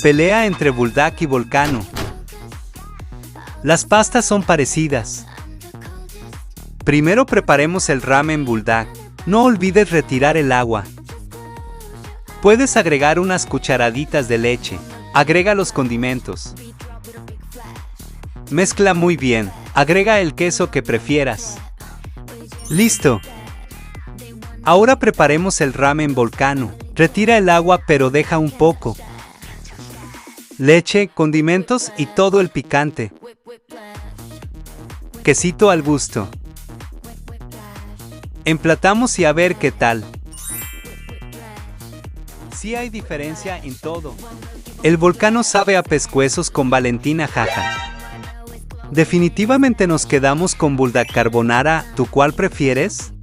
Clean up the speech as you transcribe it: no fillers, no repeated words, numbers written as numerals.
Pelea entre Bulldog y Volcano. Las pastas son parecidas. Primero preparemos el ramen Bulldog. No olvides retirar el agua. Puedes agregar unas cucharaditas de leche. Agrega los condimentos. Mezcla muy bien. Agrega el queso que prefieras. ¡Listo! Ahora preparemos el ramen Volcano. Retira el agua pero deja un poco. Leche, condimentos y todo el picante. Quesito al gusto. Emplatamos y a ver qué tal. Sí hay diferencia en todo. El Volcano sabe a pescuezos con Valentina, jaja. Definitivamente nos quedamos con Bulldog Carbonara. ¿Tú cuál prefieres?